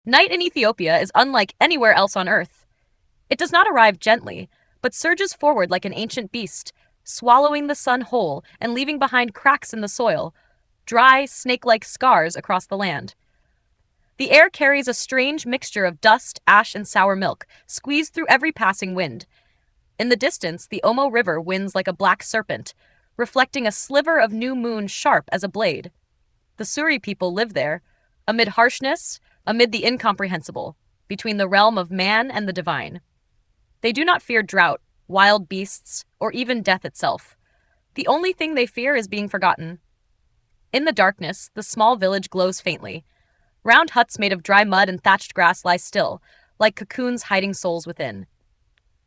Night in Ethiopia is unlike anywhere else on Earth. It does not arrive gently, but surges forward like an ancient beast, swallowing the sun whole and leaving behind cracks in the soil, dry, snake-like scars across the land. The air carries a strange mixture of dust, ash, and sour milk, squeezed through every passing wind. In the distance, the Omo River winds like a black serpent, reflecting a sliver of new moon sharp as a blade. The Suri people live there, amid harshness, amid the incomprehensible, between the realm of man and the divine. They do not fear drought, wild beasts, or even death itself. The only thing they fear is being forgotten. In the darkness, the small village glows faintly. Round huts made of dry mud and thatched grass lie still, like cocoons hiding souls within.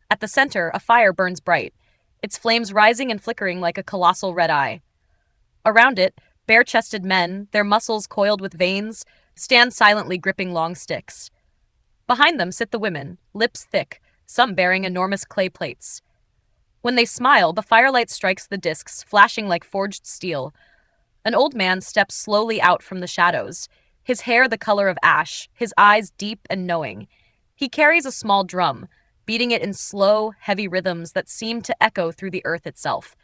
At the center, a fire burns bright, its flames rising and flickering like a colossal red eye. Around it, bare-chested men, their muscles coiled with veins, stand silently gripping long sticks. Behind them sit the women, lips thick, some bearing enormous clay plates. When they smile, the firelight strikes the discs, flashing like forged steel. An old man steps slowly out from the shadows, his hair the color of ash, his eyes deep and knowing. He carries a small drum, beating it in slow, heavy rhythms that seem to echo through the earth itself.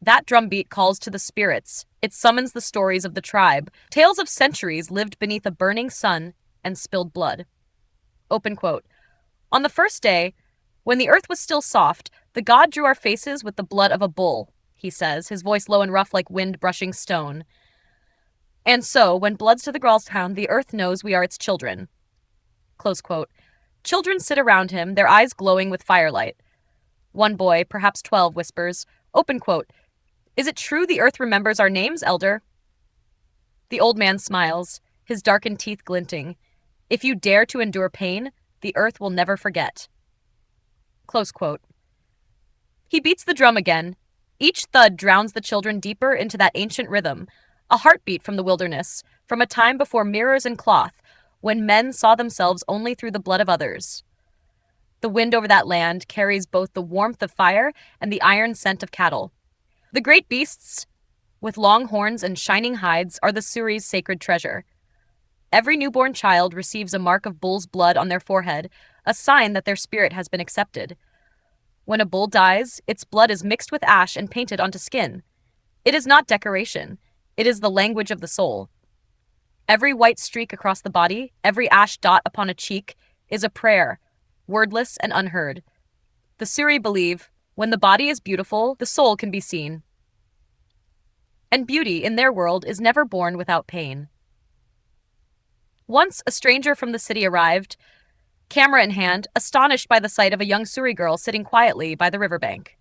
That drumbeat calls to the spirits. It summons the stories of the tribe, tales of centuries lived beneath a burning sun and spilled blood. Open quote. On the first day, when the earth was still soft, the god drew our faces with the blood of a bull, he says, his voice low and rough like wind brushing stone. And so, when blood's to the Gralstown, the earth knows we are its children. Close quote. Children sit around him, their eyes glowing with firelight. One boy, perhaps 12, whispers, open quote, "Is it true the earth remembers our names, elder?" The old man smiles, his darkened teeth glinting. If you dare to endure pain, the earth will never forget. Close quote. He beats the drum again. Each thud drowns the children deeper into that ancient rhythm, a heartbeat from the wilderness, from a time before mirrors and cloth, when men saw themselves only through the blood of others. The wind over that land carries both the warmth of fire and the iron scent of cattle. The great beasts, with long horns and shining hides, are the Suri's sacred treasure. Every newborn child receives a mark of bull's blood on their forehead, a sign that their spirit has been accepted. When a bull dies, its blood is mixed with ash and painted onto skin. It is not decoration. It is the language of the soul. Every white streak across the body, every ash dot upon a cheek, is a prayer, wordless and unheard. The Suri believe, when the body is beautiful, the soul can be seen. And beauty, in their world, is never born without pain. Once a stranger from the city arrived, camera in hand, astonished by the sight of a young Suri girl sitting quietly by the riverbank.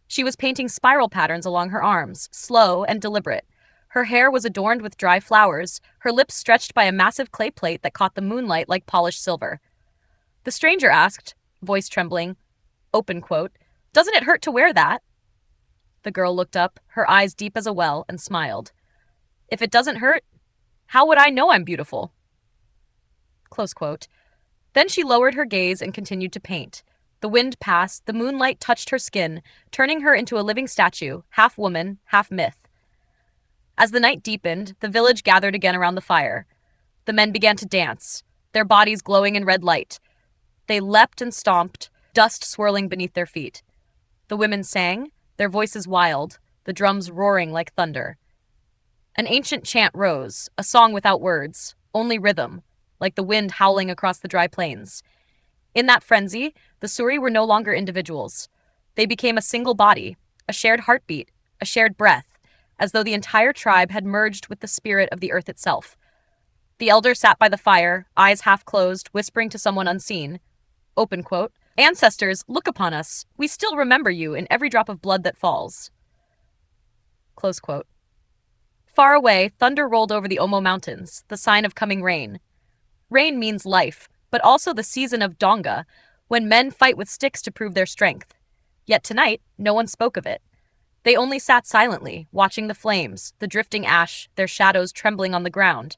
She was painting spiral patterns along her arms, slow and deliberate. Her hair was adorned with dry flowers, her lips stretched by a massive clay plate that caught the moonlight like polished silver. The stranger asked, voice trembling, open quote, "Doesn't it hurt to wear that?" The girl looked up, her eyes deep as a well, and smiled. "If it doesn't hurt, how would I know I'm beautiful?" Close quote. Then she lowered her gaze and continued to paint. The wind passed, the moonlight touched her skin, turning her into a living statue, half woman, half myth. As the night deepened, the village gathered again around the fire. The men began to dance, their bodies glowing in red light. They leapt and stomped, dust swirling beneath their feet. The women sang, their voices wild, the drums roaring like thunder. An ancient chant rose, a song without words, only rhythm, like the wind howling across the dry plains. In that frenzy, the Suri were no longer individuals. They became a single body, a shared heartbeat, a shared breath, as though the entire tribe had merged with the spirit of the earth itself. The elder sat by the fire, eyes half closed, whispering to someone unseen. Open quote, "Ancestors, look upon us. We still remember you in every drop of blood that falls." Close quote. Far away, thunder rolled over the Omo Mountains, the sign of coming rain. Rain means life, but also the season of Donga, when men fight with sticks to prove their strength. Yet tonight, no one spoke of it. They only sat silently, watching the flames, the drifting ash, their shadows trembling on the ground.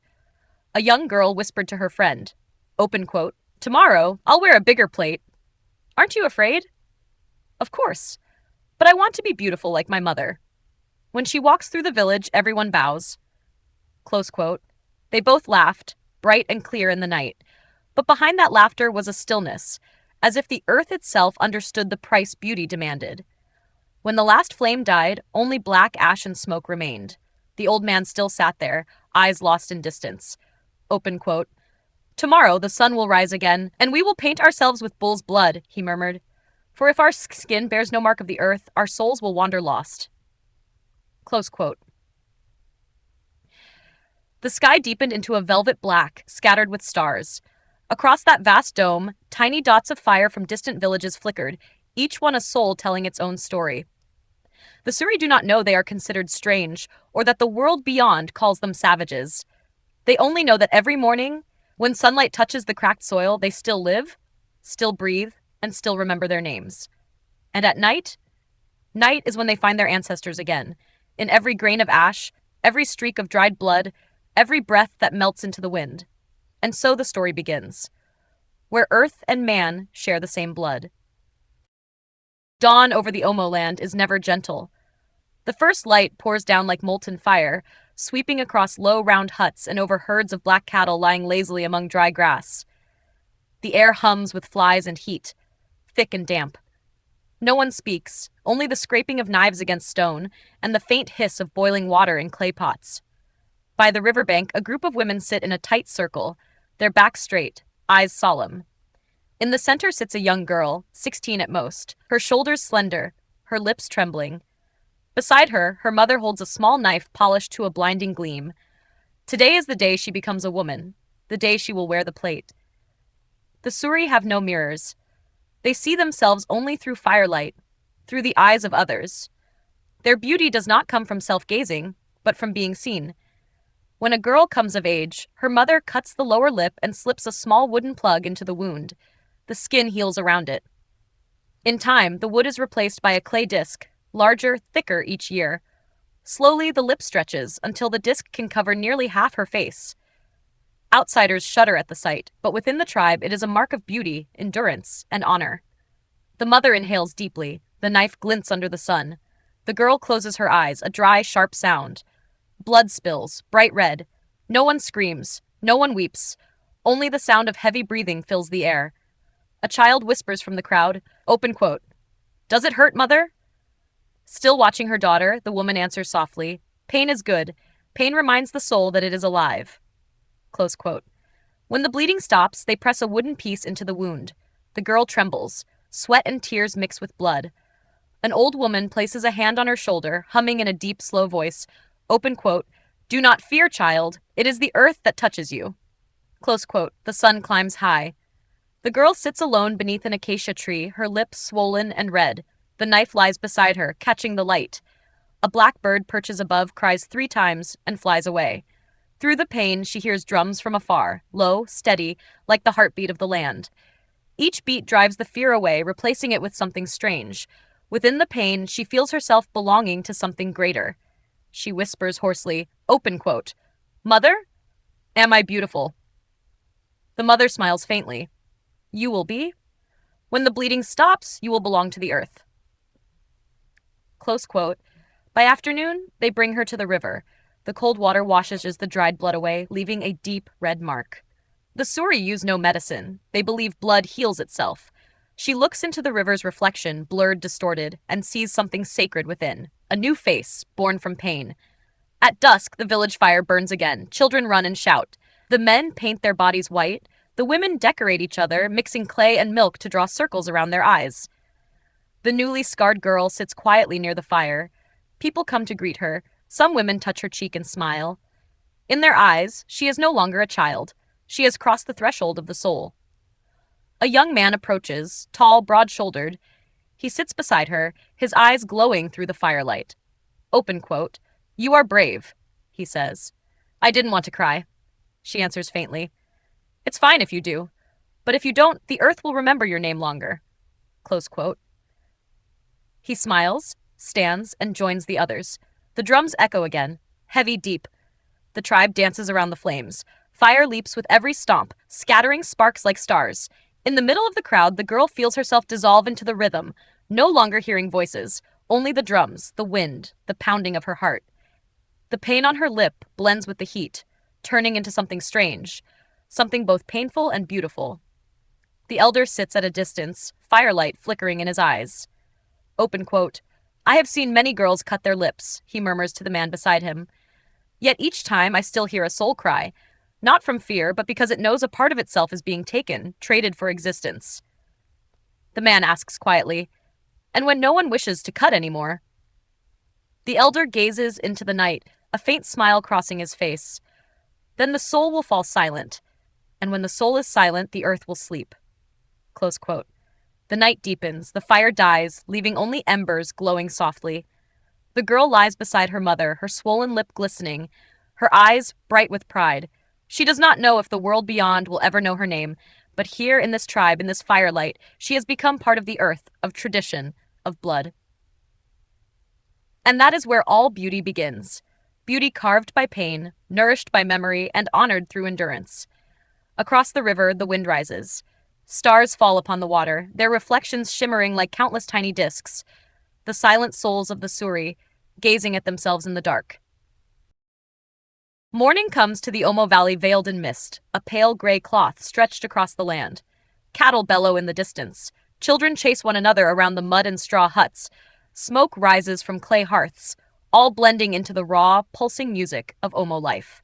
A young girl whispered to her friend, open quote, "Tomorrow, I'll wear a bigger plate." "Aren't you afraid?" "Of course. But I want to be beautiful like my mother." When she walks through the village, everyone bows. Close quote. They both laughed, bright and clear in the night. But behind that laughter was a stillness, as if the earth itself understood the price beauty demanded. When the last flame died, only black ash and smoke remained. The old man still sat there, eyes lost in distance. Open quote. Tomorrow the sun will rise again, and we will paint ourselves with bull's blood, he murmured. For if our skin bears no mark of the earth, our souls will wander lost. Close quote. The sky deepened into a velvet black, scattered with stars. Across that vast dome, tiny dots of fire from distant villages flickered, each one a soul telling its own story. The Suri do not know they are considered strange, or that the world beyond calls them savages. They only know that every morning, when sunlight touches the cracked soil, they still live, still breathe, and still remember their names. And at night? Night is when they find their ancestors again, in every grain of ash, every streak of dried blood, every breath that melts into the wind. And so the story begins, where earth and man share the same blood. Dawn over the Omo land is never gentle. The first light pours down like molten fire, sweeping across low, round huts and over herds of black cattle lying lazily among dry grass. The air hums with flies and heat, thick and damp. No one speaks, only the scraping of knives against stone and the faint hiss of boiling water in clay pots. By the riverbank, a group of women sit in a tight circle, their backs straight, eyes solemn. In the center sits a young girl, 16 at most, her shoulders slender, her lips trembling. Beside her, her mother holds a small knife polished to a blinding gleam. Today is the day she becomes a woman, the day she will wear the plate. The Suri have no mirrors. They see themselves only through firelight, through the eyes of others. Their beauty does not come from self-gazing, but from being seen. When a girl comes of age, her mother cuts the lower lip and slips a small wooden plug into the wound. The skin heals around it. In time, the wood is replaced by a clay disc, larger, thicker each year. Slowly, the lip stretches until the disc can cover nearly half her face. Outsiders shudder at the sight, but within the tribe, it is a mark of beauty, endurance, and honor. The mother inhales deeply. The knife glints under the sun. The girl closes her eyes, a dry, sharp sound. Blood spills, bright red. No one screams. No one weeps. Only the sound of heavy breathing fills the air. A child whispers from the crowd, open quote, "Does it hurt, mother?" Still watching her daughter, the woman answers softly, "Pain is good. Pain reminds the soul that it is alive." Close quote. When the bleeding stops, they press a wooden piece into the wound. The girl trembles. Sweat and tears mix with blood. An old woman places a hand on her shoulder, humming in a deep, slow voice, open quote, "Do not fear, child. It is the earth that touches you." Close quote. The sun climbs high. The girl sits alone beneath an acacia tree, her lips swollen and red. The knife lies beside her, catching the light. A black bird perches above, cries 3 times, and flies away. Through the pain, she hears drums from afar, low, steady, like the heartbeat of the land. Each beat drives the fear away, replacing it with something strange. Within the pain, she feels herself belonging to something greater. She whispers hoarsely, open quote, "Mother, am I beautiful?" The mother smiles faintly. "You will be. When the bleeding stops, you will belong to the earth." Close quote. By afternoon, they bring her to the river. The cold water washes the dried blood away, leaving a deep red mark. The Suri use no medicine. They believe blood heals itself. She looks into the river's reflection, blurred, distorted, and sees something sacred within. A new face, born from pain. At dusk, the village fire burns again. Children run and shout. The men paint their bodies white. The women decorate each other, mixing clay and milk to draw circles around their eyes. The newly scarred girl sits quietly near the fire. People come to greet her. Some women touch her cheek and smile. In their eyes, she is no longer a child. She has crossed the threshold of the soul. A young man approaches, tall, broad-shouldered. He sits beside her, his eyes glowing through the firelight. Open quote, "You are brave," he says. "I didn't want to cry," she answers faintly. "It's fine if you do. But if you don't, the earth will remember your name longer." Close quote. He smiles, stands, and joins the others. The drums echo again, heavy, deep. The tribe dances around the flames. Fire leaps with every stomp, scattering sparks like stars. In the middle of the crowd, the girl feels herself dissolve into the rhythm, no longer hearing voices, only the drums, the wind, the pounding of her heart. The pain on her lip blends with the heat, turning into something strange. something both painful and beautiful. The elder sits at a distance, firelight flickering in his eyes. Open quote, I have seen many girls cut their lips, he murmurs to the man beside him. Yet each time I still hear a soul cry, not from fear, but because it knows a part of itself is being taken, traded for existence. The man asks quietly, and when no one wishes to cut anymore? The elder gazes into the night, a faint smile crossing his face. Then the soul will fall silent, and when the soul is silent, the earth will sleep. Close quote. The night deepens, the fire dies, leaving only embers glowing softly. The girl lies beside her mother, her swollen lip glistening, her eyes bright with pride. She does not know if the world beyond will ever know her name, but here in this tribe, in this firelight, she has become part of the earth, of tradition, of blood. And that is where all beauty begins. Beauty carved by pain, nourished by memory, and honored through endurance. Across the river, the wind rises. Stars fall upon the water, their reflections shimmering like countless tiny disks. The silent souls of the Suri, gazing at themselves in the dark. Morning comes to the Omo Valley veiled in mist, a pale gray cloth stretched across the land. Cattle bellow in the distance. Children chase one another around the mud and straw huts. Smoke rises from clay hearths, all blending into the raw, pulsing music of Omo life.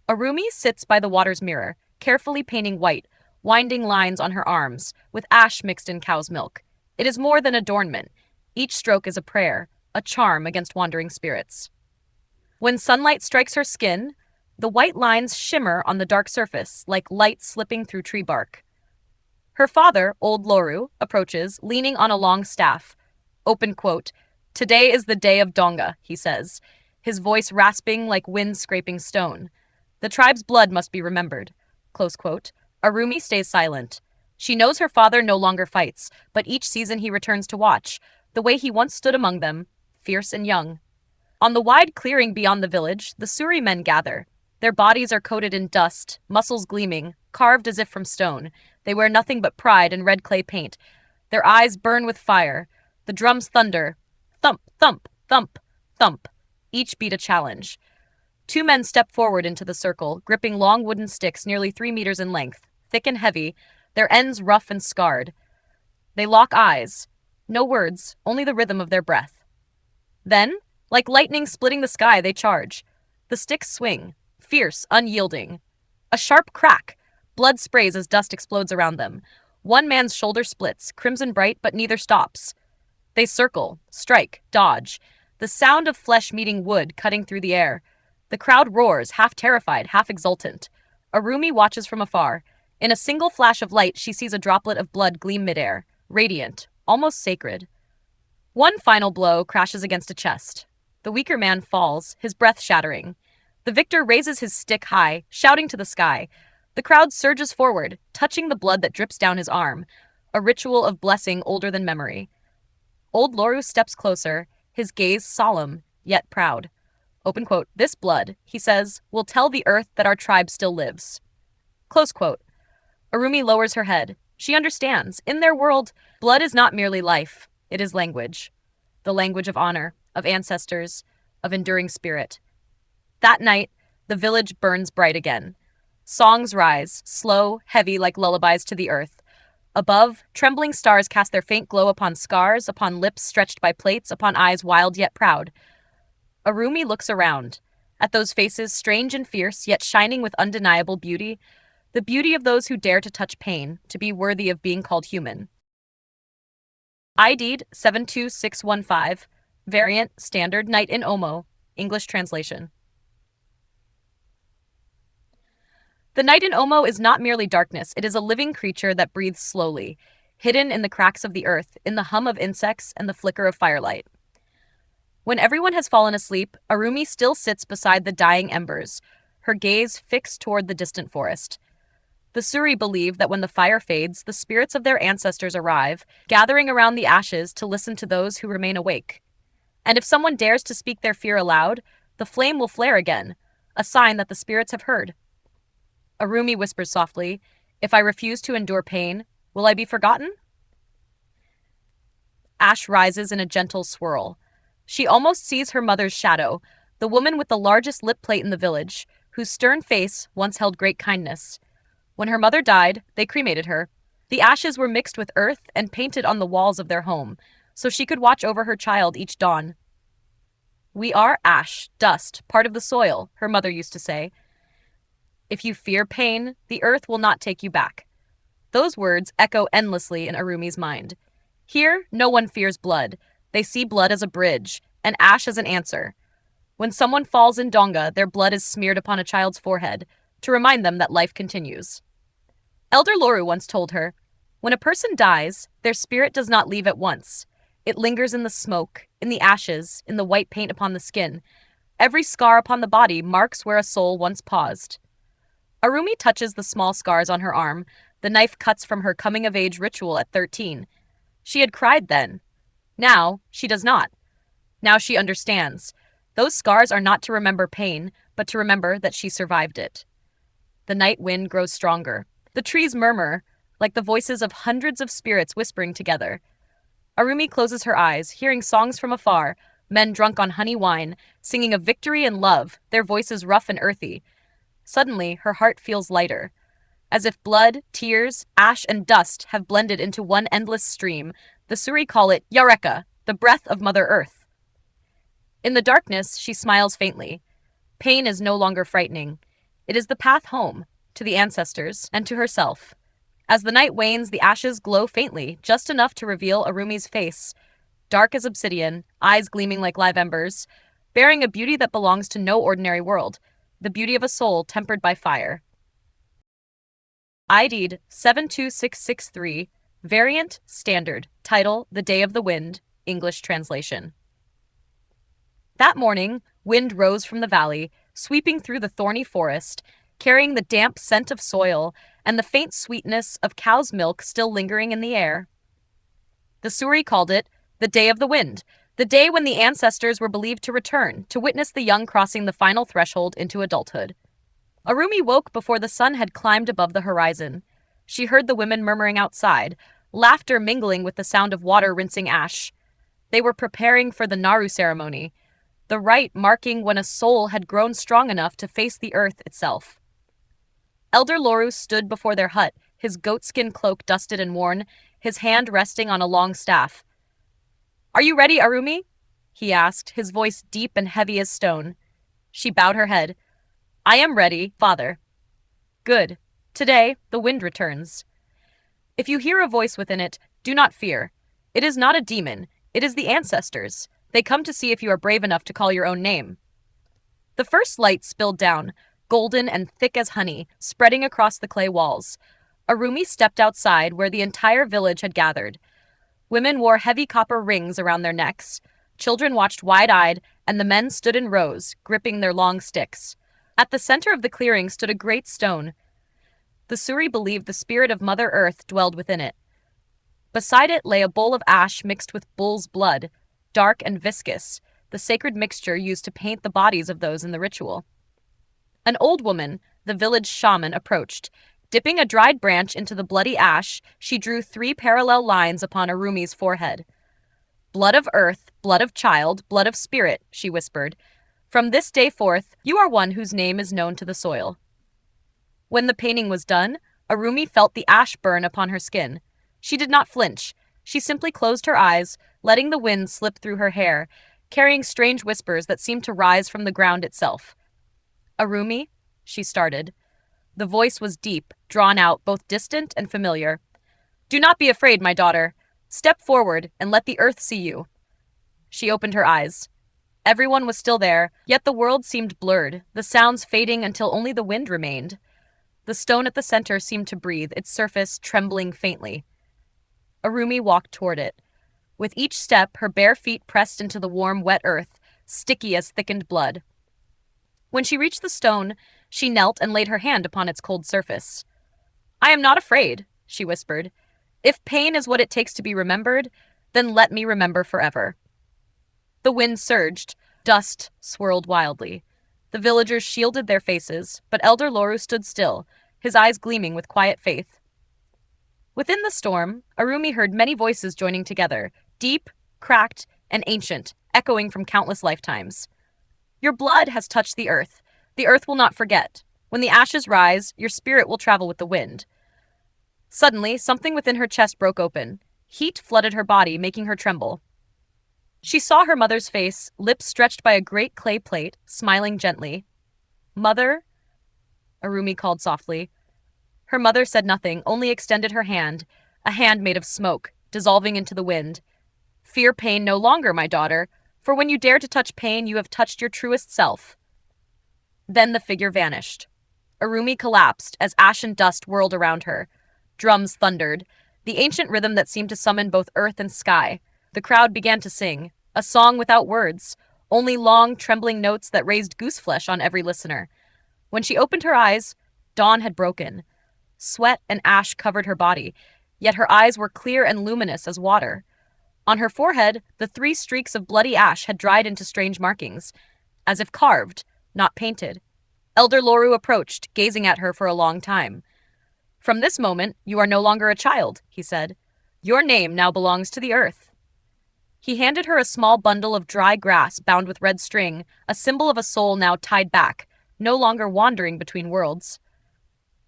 Arumi sits by the water's mirror, carefully painting white, winding lines on her arms, with ash mixed in cow's milk. It is more than adornment. Each stroke is a prayer, a charm against wandering spirits. When sunlight strikes her skin, the white lines shimmer on the dark surface like light slipping through tree bark. Her father, old Loru, approaches, leaning on a long staff. Open quote, Today is the day of Donga, he says, his voice rasping like wind scraping stone. The tribe's blood must be remembered. Close quote. Arumi stays silent. She knows her father no longer fights, but each season he returns to watch, the way he once stood among them, fierce and young. On the wide clearing beyond the village, the Suri men gather. Their bodies are coated in dust, muscles gleaming, carved as if from stone. They wear nothing but pride and red clay paint. Their eyes burn with fire. The drums thunder. Thump, thump, thump, thump. Each beat a challenge. Two men step forward into the circle, gripping long wooden sticks nearly 3 meters in length, thick and heavy, their ends rough and scarred. They lock eyes. No words, only the rhythm of their breath. Then, like lightning splitting the sky, they charge. The sticks swing, fierce, unyielding. A sharp crack. Blood sprays as dust explodes around them. One man's shoulder splits, crimson bright, but neither stops. They circle, strike, dodge. The sound of flesh meeting wood cutting through the air. The crowd roars, half terrified, half exultant. Arumi watches from afar. In a single flash of light, she sees a droplet of blood gleam midair, radiant, almost sacred. One final blow crashes against a chest. The weaker man falls, his breath shattering. The victor raises his stick high, shouting to the sky. The crowd surges forward, touching the blood that drips down his arm, a ritual of blessing older than memory. Old Loru steps closer, his gaze solemn, yet proud. Open quote, This blood, he says, will tell the earth that our tribe still lives. Close quote. Arumi lowers her head. She understands. In their world, blood is not merely life, it is language. The language of honor, of ancestors, of enduring spirit. That night, the village burns bright again. Songs rise, slow, heavy like lullabies to the earth. Above, trembling stars cast their faint glow upon scars, upon lips stretched by plates, upon eyes wild yet proud. Arumi looks around, at those faces strange and fierce, yet shining with undeniable beauty, the beauty of those who dare to touch pain, to be worthy of being called human. ID'd 72615, Variant Standard Night in Omo, English translation. The night in Omo is not merely darkness, it is a living creature that breathes slowly, hidden in the cracks of the earth, in the hum of insects and the flicker of firelight. When everyone has fallen asleep, Arumi still sits beside the dying embers, her gaze fixed toward the distant forest. The Suri believe that when the fire fades, the spirits of their ancestors arrive, gathering around the ashes to listen to those who remain awake. And if someone dares to speak their fear aloud, the flame will flare again, a sign that the spirits have heard. Arumi whispers softly, If I refuse to endure pain, will I be forgotten? Ash rises in a gentle swirl. She almost sees her mother's shadow, the woman with the largest lip plate in the village, whose stern face once held great kindness. When her mother died, they cremated her. The ashes were mixed with earth and painted on the walls of their home, so she could watch over her child each dawn. "We are ash, dust, part of the soil," her mother used to say. "If you fear pain, the earth will not take you back." Those words echo endlessly in Arumi's mind. Here, no one fears blood. They see blood as a bridge, and ash as an answer. When someone falls in Donga, their blood is smeared upon a child's forehead to remind them that life continues. Elder Loru once told her, "When a person dies, their spirit does not leave at once. It lingers in the smoke, in the ashes, in the white paint upon the skin. Every scar upon the body marks where a soul once paused." Arumi touches the small scars on her arm, the knife cuts from her coming-of-age ritual at 13. She had cried then. Now, she does not. Now she understands. Those scars are not to remember pain, but to remember that she survived it. The night wind grows stronger. The trees murmur, like the voices of hundreds of spirits whispering together. Arumi closes her eyes, hearing songs from afar, men drunk on honey wine, singing of victory and love, their voices rough and earthy. Suddenly, her heart feels lighter. As if blood, tears, ash, and dust have blended into one endless stream, the Suri call it Yareka, the breath of Mother Earth. In the darkness, she smiles faintly. Pain is no longer frightening. It is the path home, to the ancestors, and to herself. As the night wanes, the ashes glow faintly, just enough to reveal Arumi's face, dark as obsidian, eyes gleaming like live embers, bearing a beauty that belongs to no ordinary world, the beauty of a soul tempered by fire. ID'd 72663, Variant Standard, title The Day of the Wind, English translation. That morning, wind rose from the valley, sweeping through the thorny forest, carrying the damp scent of soil and the faint sweetness of cow's milk still lingering in the air. The Suri called it the Day of the Wind, the day when the ancestors were believed to return to witness the young crossing the final threshold into adulthood. Arumi woke before the sun had climbed above the horizon. She heard the women murmuring outside, laughter mingling with the sound of water rinsing ash. They were preparing for the Naru ceremony, the rite marking when a soul had grown strong enough to face the earth itself. Elder Loru stood before their hut, his goatskin cloak dusted and worn, his hand resting on a long staff. "Are you ready, Arumi?" he asked, his voice deep and heavy as stone. She bowed her head. "I am ready, Father." "Good. Today, the wind returns. If you hear a voice within it, do not fear. It is not a demon. It is the ancestors. They come to see if you are brave enough to call your own name." The first light spilled down, golden and thick as honey, spreading across the clay walls. Arumi stepped outside where the entire village had gathered. Women wore heavy copper rings around their necks. Children watched wide-eyed, and the men stood in rows, gripping their long sticks. At the center of the clearing stood a great stone. The Suri believed the spirit of Mother Earth dwelled within it. Beside it lay a bowl of ash mixed with bull's blood, dark and viscous, the sacred mixture used to paint the bodies of those in the ritual. An old woman, the village shaman, approached. Dipping a dried branch into the bloody ash, she drew 3 parallel lines upon Arumi's forehead. "Blood of earth, blood of child, blood of spirit," she whispered. "From this day forth, you are one whose name is known to the soil." When the painting was done, Arumi felt the ash burn upon her skin. She did not flinch. She simply closed her eyes, letting the wind slip through her hair, carrying strange whispers that seemed to rise from the ground itself. "Arumi," she started. The voice was deep, drawn out, both distant and familiar. "Do not be afraid, my daughter. Step forward and let the earth see you." She opened her eyes. Everyone was still there, yet the world seemed blurred, the sounds fading until only the wind remained. The stone at the center seemed to breathe, its surface trembling faintly. Arumi walked toward it. With each step, her bare feet pressed into the warm, wet earth, sticky as thickened blood. When she reached the stone, she knelt and laid her hand upon its cold surface. "I am not afraid," she whispered. "If pain is what it takes to be remembered, then let me remember forever." The wind surged. Dust swirled wildly. The villagers shielded their faces, but Elder Loru stood still, his eyes gleaming with quiet faith. Within the storm, Arumi heard many voices joining together, deep, cracked, and ancient, echoing from countless lifetimes. "Your blood has touched the earth. The earth will not forget. When the ashes rise, your spirit will travel with the wind. Suddenly, something within her chest broke open. Heat flooded her body, making her tremble. She saw her mother's face, lips stretched by a great clay plate, smiling gently. "Mother?" Arumi called softly. Her mother said nothing, only extended her hand, a hand made of smoke, dissolving into the wind. "Fear pain no longer, my daughter, for when you dare to touch pain, you have touched your truest self." Then the figure vanished. Arumi collapsed as ash and dust whirled around her. Drums thundered, the ancient rhythm that seemed to summon both earth and sky. The crowd began to sing, a song without words, only long, trembling notes that raised gooseflesh on every listener. When she opened her eyes, dawn had broken. Sweat and ash covered her body, yet her eyes were clear and luminous as water. On her forehead, the 3 streaks of bloody ash had dried into strange markings, as if carved, not painted. Elder Loru approached, gazing at her for a long time. "From this moment, you are no longer a child," he said. "Your name now belongs to the earth." He handed her a small bundle of dry grass bound with red string, a symbol of a soul now tied back, no longer wandering between worlds.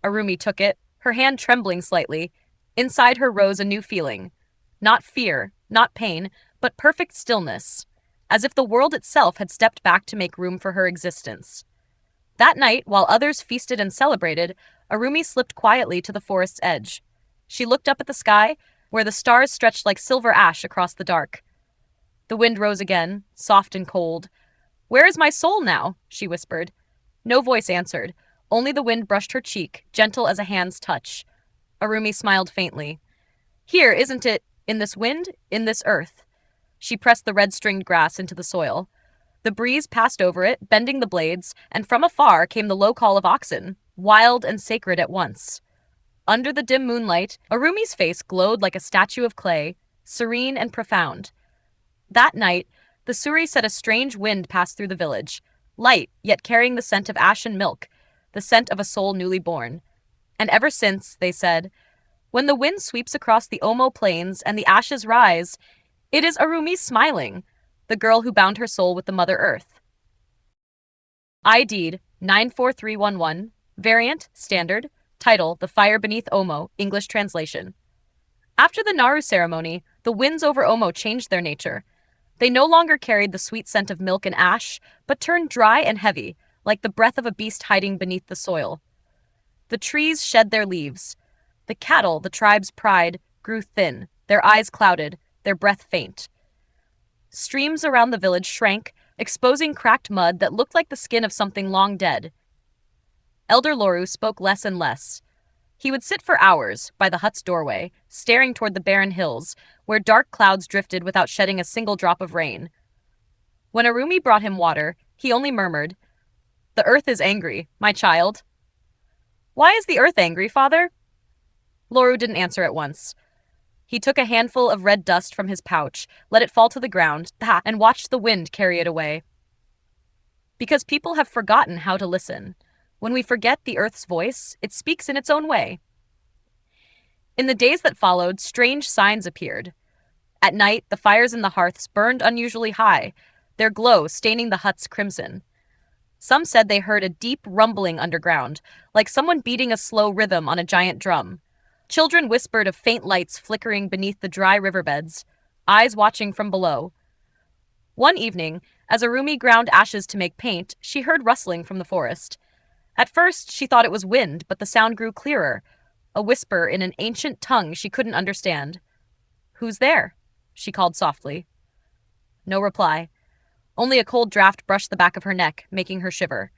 Arumi took it, her hand trembling slightly. Inside her rose a new feeling. Not fear, not pain, but perfect stillness, as if the world itself had stepped back to make room for her existence. That night, while others feasted and celebrated, Arumi slipped quietly to the forest's edge. She looked up at the sky, where the stars stretched like silver ash across the dark. The wind rose again, soft and cold. "Where is my soul now?" she whispered. No voice answered. Only the wind brushed her cheek, gentle as a hand's touch. Arumi smiled faintly. "Here, isn't it? In this wind? In this earth?" She pressed the red-stringed grass into the soil. The breeze passed over it, bending the blades, and from afar came the low call of oxen, wild and sacred at once. Under the dim moonlight, Arumi's face glowed like a statue of clay, serene and profound. That night, the Suri said a strange wind passed through the village, light, yet carrying the scent of ash and milk, the scent of a soul newly born. And ever since, they said, when the wind sweeps across the Omo plains and the ashes rise, it is Arumi smiling, the girl who bound her soul with the Mother Earth. ID'd 94311, Variant, Standard, Title, The Fire Beneath Omo, English translation. After the Naru ceremony, the winds over Omo changed their nature. They no longer carried the sweet scent of milk and ash, but turned dry and heavy, like the breath of a beast hiding beneath the soil. The trees shed their leaves. The cattle, the tribe's pride, grew thin, their eyes clouded, their breath faint. Streams around the village shrank, exposing cracked mud that looked like the skin of something long dead. Elder Loru spoke less and less. He would sit for hours by the hut's doorway, staring toward the barren hills, where dark clouds drifted without shedding a single drop of rain. When Arumi brought him water, he only murmured, "The earth is angry, my child." "Why is the earth angry, father?" Loru didn't answer at once. He took a handful of red dust from his pouch, let it fall to the ground, and watched the wind carry it away. Because people have forgotten how to listen. When we forget the earth's voice, it speaks in its own way. In the days that followed, strange signs appeared. At night, the fires in the hearths burned unusually high, their glow staining the hut's crimson. Some said they heard a deep rumbling underground, like someone beating a slow rhythm on a giant drum. Children whispered of faint lights flickering beneath the dry riverbeds, eyes watching from below. One evening, as Arumi ground ashes to make paint, she heard rustling from the forest. At first, she thought it was wind, but the sound grew clearer, a whisper in an ancient tongue she couldn't understand. "Who's there?" she called softly. No reply. Only a cold draft brushed the back of her neck, making her shiver.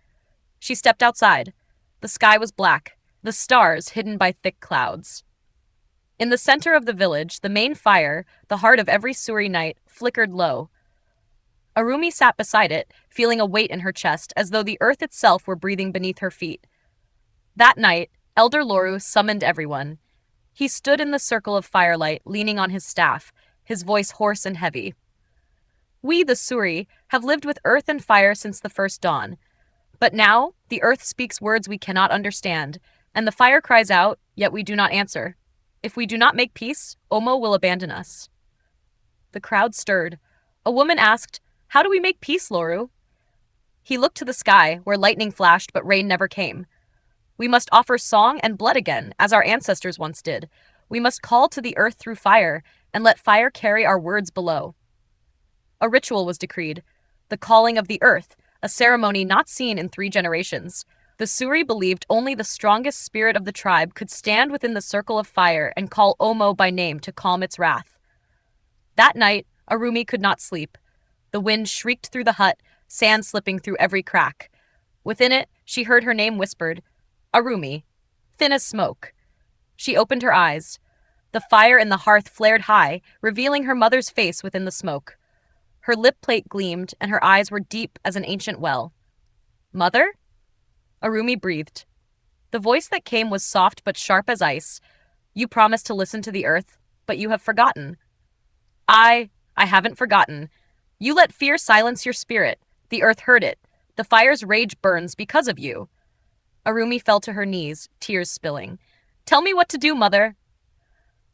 She stepped outside. The sky was black, the stars hidden by thick clouds. In the center of the village, the main fire, the heart of every Suri night, flickered low. Arumi sat beside it, feeling a weight in her chest, as though the earth itself were breathing beneath her feet. That night, Elder Loru summoned everyone. He stood in the circle of firelight, leaning on his staff, his voice hoarse and heavy. "We, the Suri, have lived with earth and fire since the first dawn. But now, the earth speaks words we cannot understand, and the fire cries out, yet we do not answer. If we do not make peace, Omo will abandon us." The crowd stirred. A woman asked, "How do we make peace, Loru?" He looked to the sky, where lightning flashed but rain never came. We must offer song and blood again, as our ancestors once did. We must call to the earth through fire, and let fire carry our words below. A ritual was decreed, the calling of the earth, a ceremony not seen in 3 generations. The Suri believed only the strongest spirit of the tribe could stand within the circle of fire and call Omo by name to calm its wrath. That night, Arumi could not sleep. The wind shrieked through the hut, sand slipping through every crack. Within it, she heard her name whispered, Arumi, thin as smoke. She opened her eyes. The fire in the hearth flared high, revealing her mother's face within the smoke. Her lip plate gleamed, and her eyes were deep as an ancient well. Mother? Arumi breathed. The voice that came was soft but sharp as ice. You promised to listen to the earth, but you have forgotten. I haven't forgotten. You let fear silence your spirit. The earth heard it. The fire's rage burns because of you. Arumi fell to her knees, tears spilling. Tell me what to do, mother.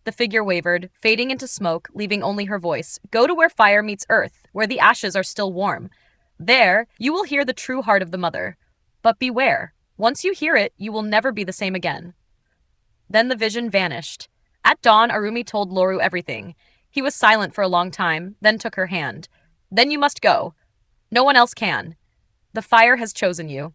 The figure wavered, fading into smoke, leaving only her voice. Go to where fire meets earth, where the ashes are still warm. There, you will hear the true heart of the mother. But beware. Once you hear it, you will never be the same again. Then the vision vanished. At dawn, Arumi told Loru everything. He was silent for a long time, then took her hand. Then you must go. No one else can. The fire has chosen you.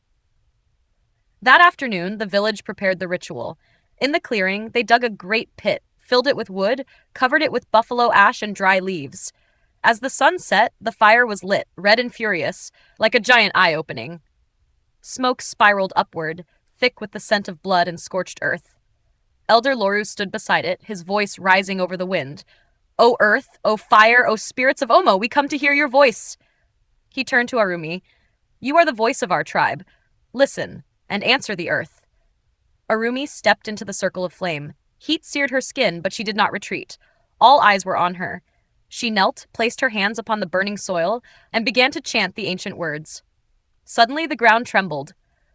That afternoon, the village prepared the ritual. In the clearing, they dug a great pit, filled it with wood, covered it with buffalo ash and dry leaves. As the sun set, the fire was lit, red and furious, like a giant eye opening. Smoke spiraled upward, thick with the scent of blood and scorched earth. Elder Loru stood beside it, his voice rising over the wind. O earth, O fire, O spirits of Omo, we come to hear your voice. He turned to Arumi. You are the voice of our tribe. Listen, and answer the earth. Arumi stepped into the circle of flame. Heat seared her skin, but she did not retreat. All eyes were on her. She knelt, placed her hands upon the burning soil, and began to chant the ancient words. Suddenly the ground trembled.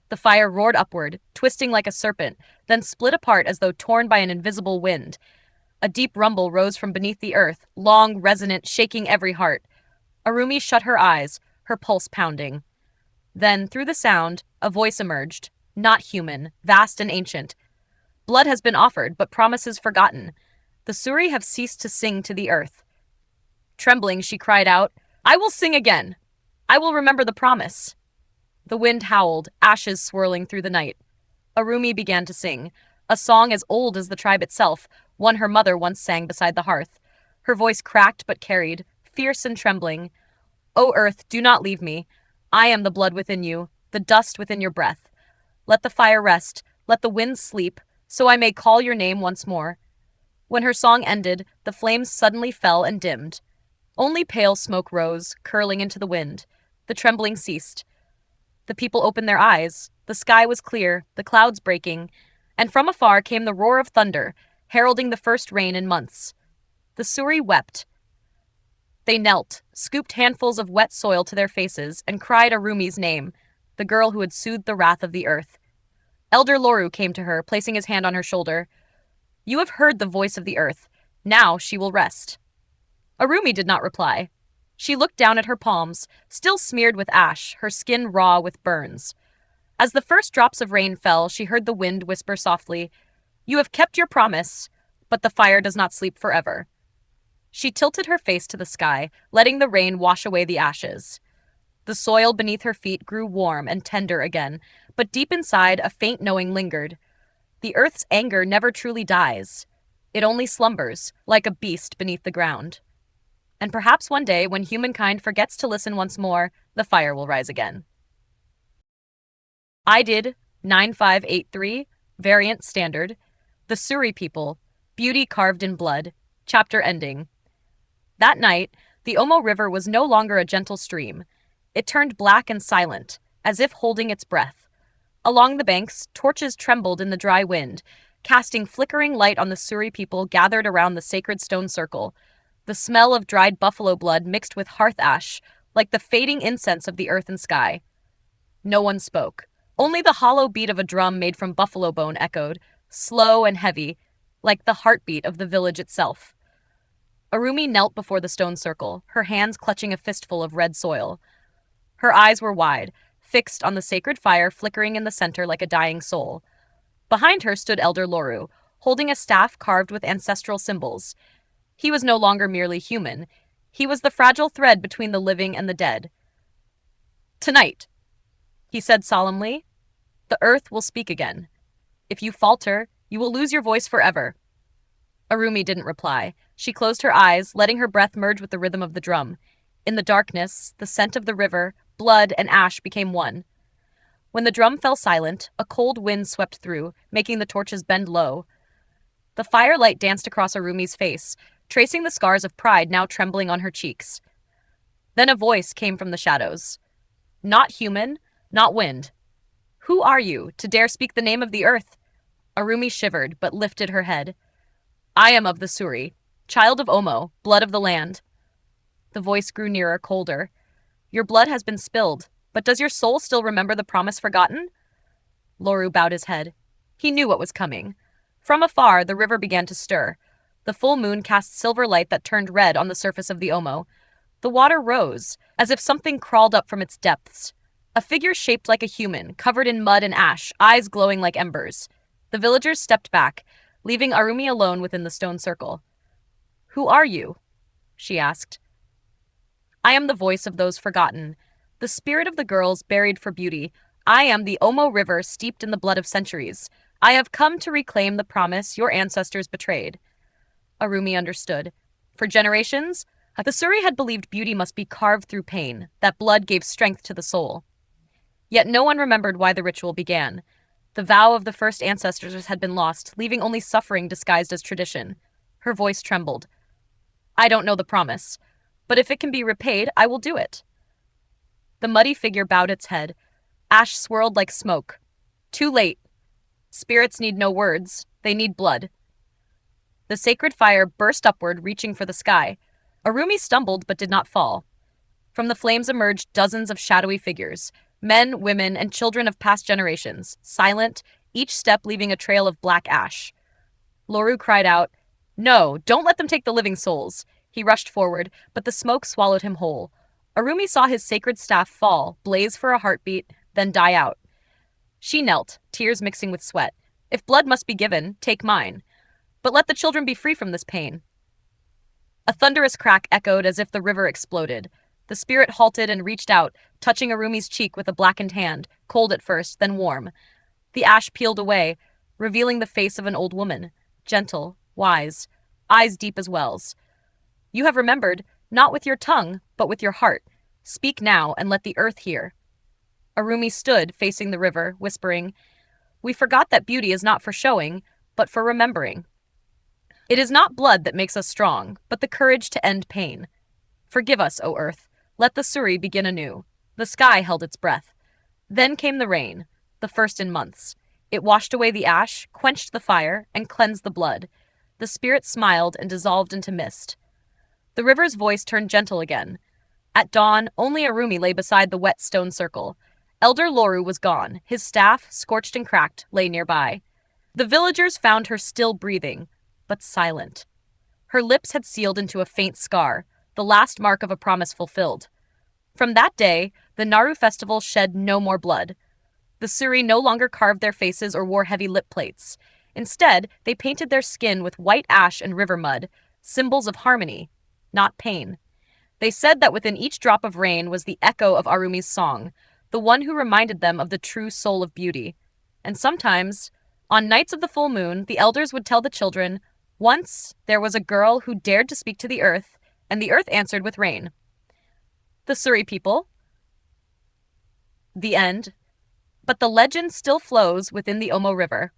The fire roared upward, twisting like a serpent, then split apart as though torn by an invisible wind. A deep rumble rose from beneath the earth, long, resonant, shaking every heart. Arumi shut her eyes, her pulse pounding. Then, through the sound, a voice emerged, not human, vast and ancient. Blood has been offered, but promises forgotten. The Suri have ceased to sing to the earth. Trembling, she cried out, I will sing again. I will remember the promise. The wind howled, ashes swirling through the night. Arumi began to sing, a song as old as the tribe itself, one her mother once sang beside the hearth. Her voice cracked but carried, fierce and trembling. O earth, do not leave me. I am the blood within you, the dust within your breath. Let the fire rest, let the winds sleep, so I may call your name once more. When her song ended, the flames suddenly fell and dimmed. Only pale smoke rose, curling into the wind. The trembling ceased. The people opened their eyes. The sky was clear, the clouds breaking, and from afar came the roar of thunder, heralding the first rain in months. The Suri wept. They knelt, scooped handfuls of wet soil to their faces, and cried Arumi's name, the girl who had soothed the wrath of the earth. Elder Loru came to her, placing his hand on her shoulder. You have heard the voice of the earth. Now she will rest. Arumi did not reply. She looked down at her palms, still smeared with ash, her skin raw with burns. As the first drops of rain fell, she heard the wind whisper softly, You have kept your promise, but the fire does not sleep forever. She tilted her face to the sky, letting the rain wash away the ashes. The soil beneath her feet grew warm and tender again, but deep inside a faint knowing lingered. The earth's anger never truly dies. It only slumbers, like a beast beneath the ground. And perhaps one day, when humankind forgets to listen once more, the fire will rise again. I did 9583, Variant Standard, The Suri People, Beauty Carved in Blood, Chapter Ending. That night, the Omo River was no longer a gentle stream. It turned black and silent, as if holding its breath. Along the banks, torches trembled in the dry wind, casting flickering light on the Suri people gathered around the sacred stone circle. The smell of dried buffalo blood mixed with hearth ash, like the fading incense of the earth and sky. No one spoke. Only the hollow beat of a drum made from buffalo bone echoed, slow and heavy, like the heartbeat of the village itself. Arumi knelt before the stone circle, her hands clutching a fistful of red soil. Her eyes were wide, fixed on the sacred fire flickering in the center like a dying soul. Behind her stood Elder Loru, holding a staff carved with ancestral symbols. He was no longer merely human. He was the fragile thread between the living and the dead. "Tonight," he said solemnly, "the earth will speak again. If you falter, you will lose your voice forever." Arumi didn't reply. She closed her eyes, letting her breath merge with the rhythm of the drum. In the darkness, the scent of the river, blood, and ash became one. When the drum fell silent, a cold wind swept through, making the torches bend low. The firelight danced across Arumi's face, tracing the scars of pride now trembling on her cheeks. Then a voice came from the shadows. Not human, not wind. "Who are you, to dare speak the name of the earth?" Arumi shivered, but lifted her head. "I am of the Suri, child of Omo, blood of the land." The voice grew nearer, colder. "Your blood has been spilled, but does your soul still remember the promise forgotten?" Loru bowed his head. He knew what was coming. From afar, the river began to stir. The full moon cast silver light that turned red on the surface of the Omo. The water rose, as if something crawled up from its depths. A figure shaped like a human, covered in mud and ash, eyes glowing like embers. The villagers stepped back, leaving Arumi alone within the stone circle. "Who are you?" she asked. "I am the voice of those forgotten, the spirit of the girls buried for beauty. I am the Omo River steeped in the blood of centuries. I have come to reclaim the promise your ancestors betrayed." Arumi understood. For generations, the Suri had believed beauty must be carved through pain, that blood gave strength to the soul. Yet no one remembered why the ritual began. The vow of the first ancestors had been lost, leaving only suffering disguised as tradition. Her voice trembled. "I don't know the promise, but if it can be repaid, I will do it." The muddy figure bowed its head. Ash swirled like smoke. "Too late. Spirits need no words, they need blood." The sacred fire burst upward, reaching for the sky. Arumi stumbled but did not fall. From the flames emerged dozens of shadowy figures, men, women, and children of past generations, silent, each step leaving a trail of black ash. Loru cried out, "No, don't let them take the living souls." He rushed forward, but the smoke swallowed him whole. Arumi saw his sacred staff fall, blaze for a heartbeat, then die out. She knelt, tears mixing with sweat. "If blood must be given, take mine. But let the children be free from this pain." A thunderous crack echoed as if the river exploded. The spirit halted and reached out, touching Arumi's cheek with a blackened hand, cold at first, then warm. The ash peeled away, revealing the face of an old woman, gentle, wise, eyes deep as wells. "You have remembered, not with your tongue, but with your heart. Speak now and let the earth hear." Arumi stood, facing the river, whispering, "We forgot that beauty is not for showing, but for remembering. It is not blood that makes us strong, but the courage to end pain. Forgive us, O earth. Let the Suri begin anew." The sky held its breath. Then came the rain, the first in months. It washed away the ash, quenched the fire, and cleansed the blood. The spirit smiled and dissolved into mist. The river's voice turned gentle again. At dawn, only Arumi lay beside the wet stone circle. Elder Loru was gone. His staff, scorched and cracked, lay nearby. The villagers found her still breathing, but silent. Her lips had sealed into a faint scar, the last mark of a promise fulfilled. From that day, the Naru festival shed no more blood. The Suri no longer carved their faces or wore heavy lip plates. Instead, they painted their skin with white ash and river mud, symbols of harmony, not pain. They said that within each drop of rain was the echo of Arumi's song, the one who reminded them of the true soul of beauty. And sometimes, on nights of the full moon, the elders would tell the children, "Once there was a girl who dared to speak to the earth, and the earth answered with rain." The Suri people. The end. But the legend still flows within the Omo River.